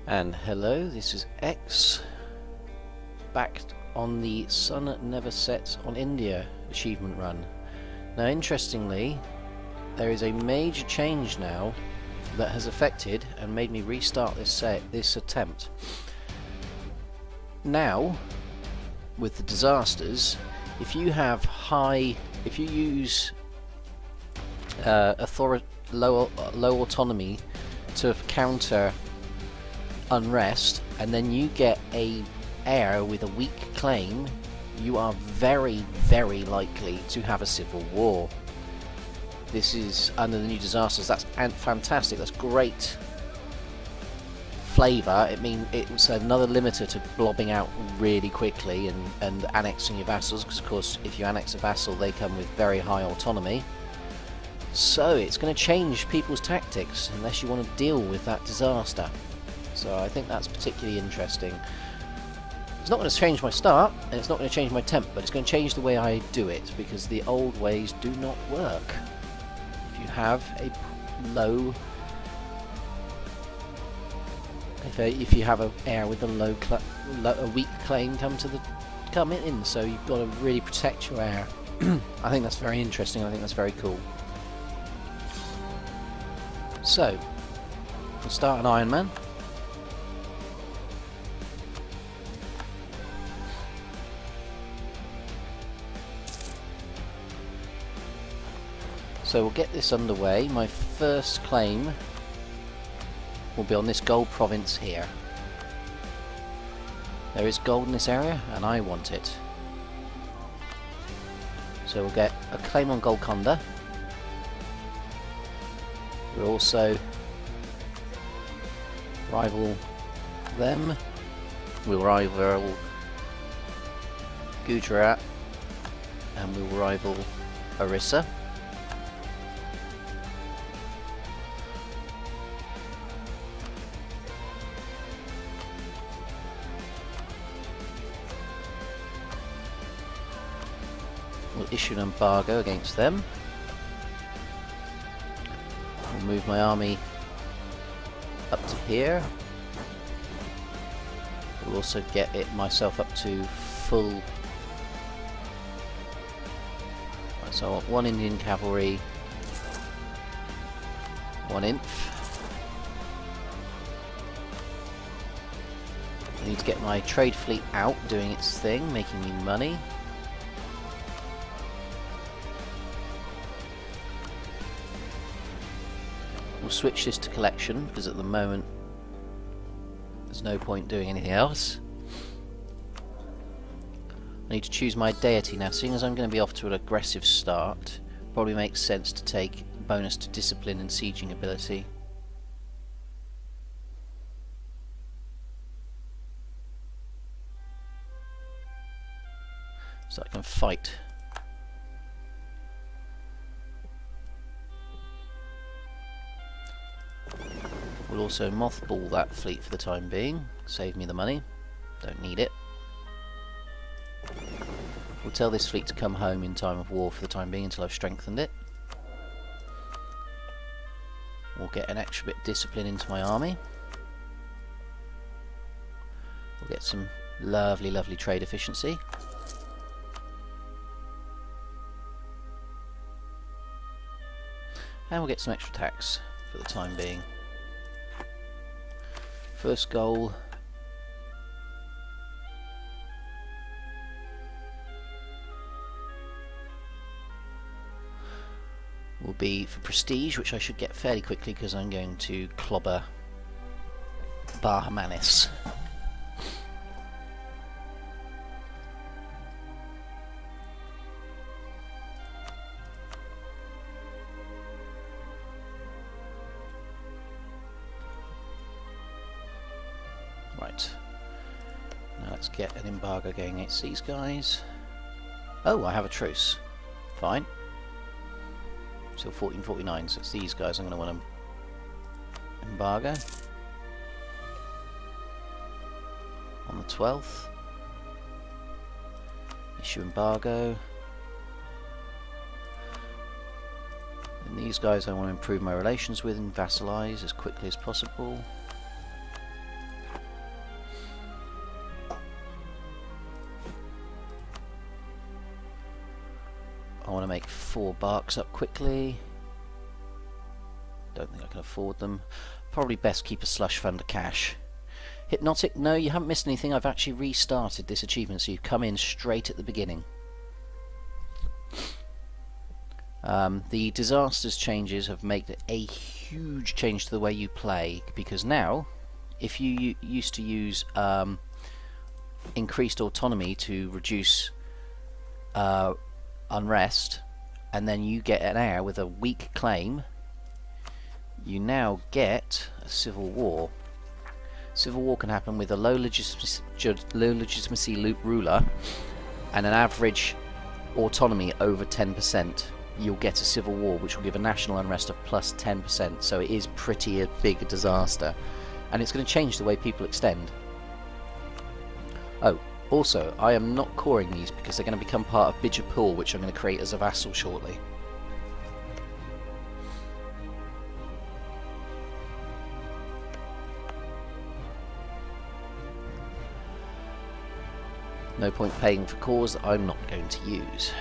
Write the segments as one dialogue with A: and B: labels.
A: And hello, this is X, back on the Sun Never Sets on India achievement run. Now interestingly, there is a major change now that has affected and made me restart this attempt. Now, with the disasters, if you use low autonomy to counter unrest, and then you get a heir with a weak claim, you are very, very likely to have a civil war. This is under the new disasters. That's fantastic. That's great flavour. It's another limiter to blobbing out really quickly and annexing your vassals, because of course if you annex a vassal they come with very high autonomy. So it's going to change people's tactics unless you want to deal with that disaster. So I think that's particularly interesting. It's not going to change my start, and it's not going to change my temp, but it's going to change the way I do it, because the old ways do not work. If you have a low... If you have an heir with a weak claim come in, so you've got to really protect your heir. I think that's very interesting. I think that's very cool. So, we'll start an Iron Man. So we'll get this underway. My first claim will be on this gold province here. There is gold in this area and I want it. So we'll get a claim on Golconda. We'll also rival them. We'll rival Gujarat, and we'll rival Orissa. We'll issue an embargo against them. I'll move my army up to here. We'll also get myself up to full. Right, so I want one Indian cavalry, one inf. I need to get my trade fleet out doing its thing, making me money. We'll switch this to collection, because at the moment there's no point doing anything else. I need to choose my deity now. Seeing as I'm going to be off to an aggressive start, probably makes sense to take bonus to discipline and sieging ability. So I can fight. We'll also mothball that fleet for the time being, save me the money, don't need it. We'll tell this fleet to come home in time of war for the time being until I've strengthened it. We'll get an extra bit of discipline into my army. We'll get some lovely, lovely trade efficiency. And we'll get some extra tax for the time being. First goal will be for prestige, which I should get fairly quickly because I'm going to clobber Bahamanis. Right, now let's get an embargo going against these guys. Oh, I have a truce. Fine. Till 1449, so it's these guys I'm going to want to embargo. On the 12th. Issue embargo. And these guys I want to improve my relations with and vassalize as quickly as possible. want to make 4 barks up quickly. Don't think I can afford them. Probably best keep a slush fund of cash. Hypnotic, no, you haven't missed anything. I've actually restarted this achievement, so you've come in straight at the beginning. The disasters changes have made a huge change to the way you play, because now, if you used to use increased autonomy to reduce unrest, and then you get an heir with a weak claim, you now get a civil war. Civil war can happen with a low legitimacy ruler and an average autonomy over 10%. You'll get a civil war, which will give a national unrest of plus 10%. So it is pretty a big disaster, and it's going to change the way people extend. Oh, also, I am not coring these because they're going to become part of Bijapur, which I'm going to create as a vassal shortly. No point paying for cores that I'm not going to use.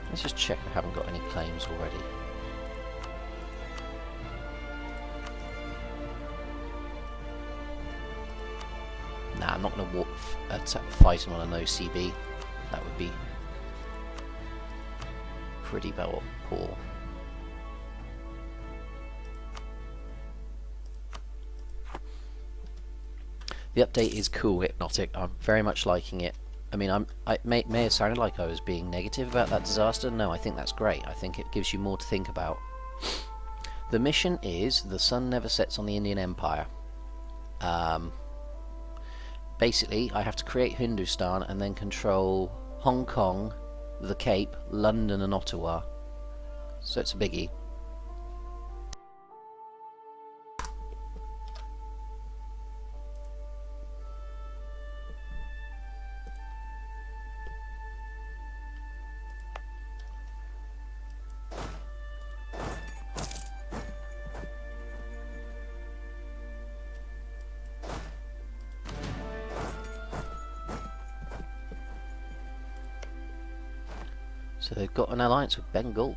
A: Let's just check I haven't got any claims already. Nah, I'm not going to fight him on a no CB. That would be pretty poor. The update is cool, Hypnotic. I'm very much liking it. I mean, it may have sounded like I was being negative about that disaster. No, I think that's great. I think it gives you more to think about. The mission is the sun never sets on the Indian Empire. Basically, I have to create Hindustan and then control Hong Kong, the Cape, London and Ottawa. So it's a biggie. So they've got an alliance with Bengal.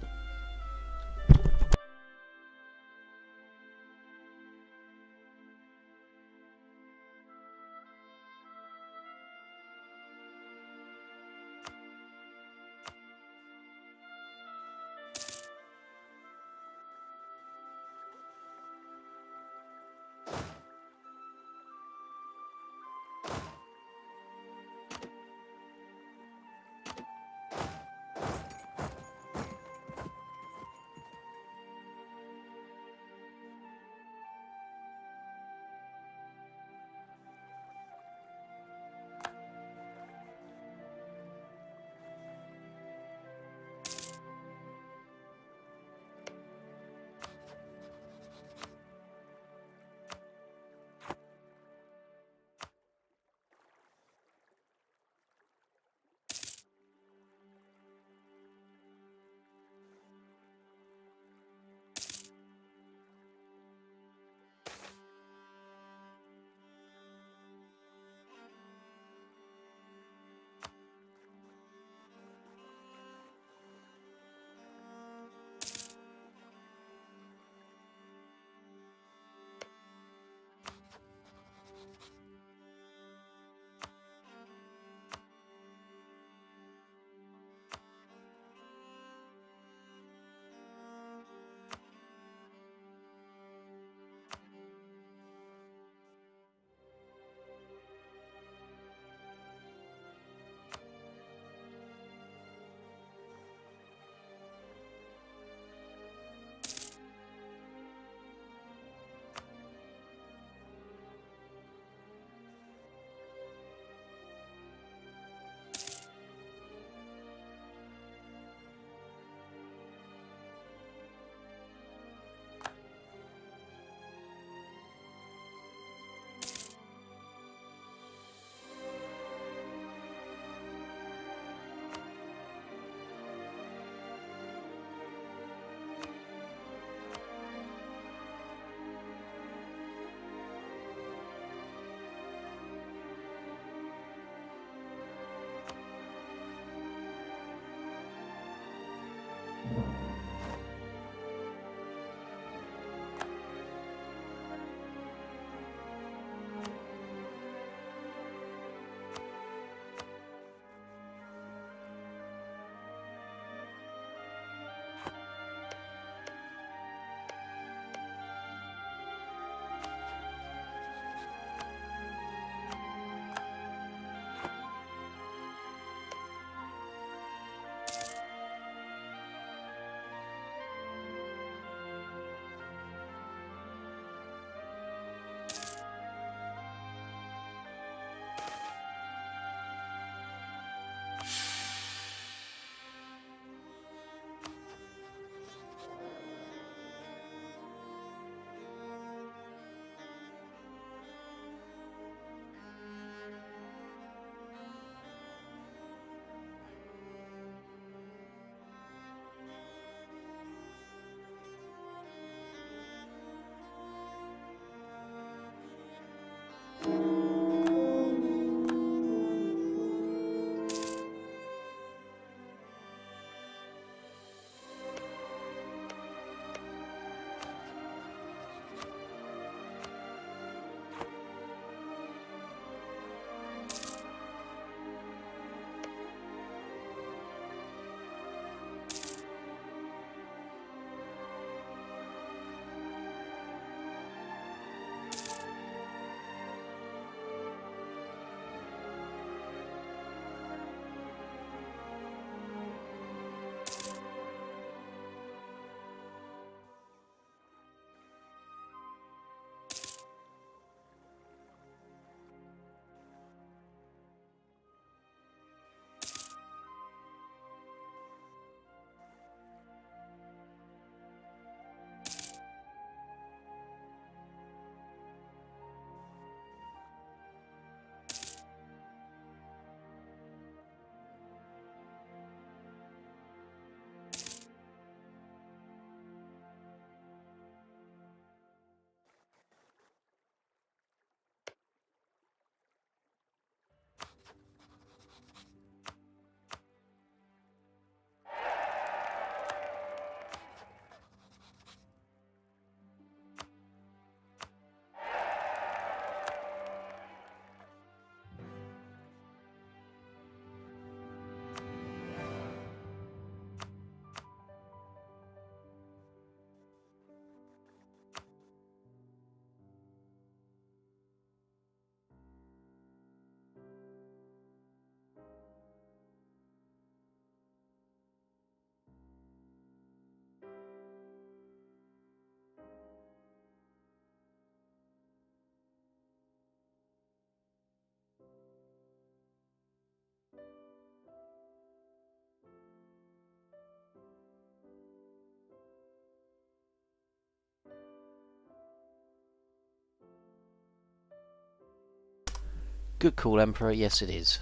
A: Good call, Emperor. Yes, it is.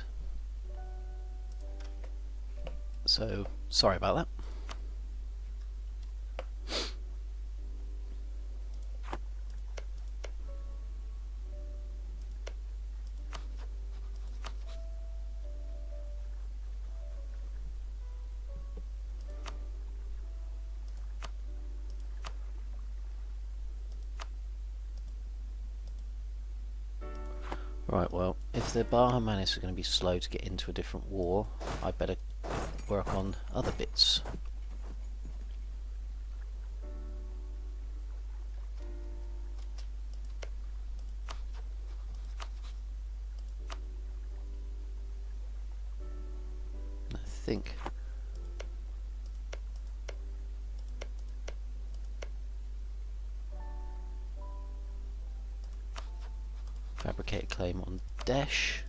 A: So, sorry about that. Right, well, if the Bahamanis are going to be slow to get into a different war, I better work on other bits. I think fabricate a claim on Desh.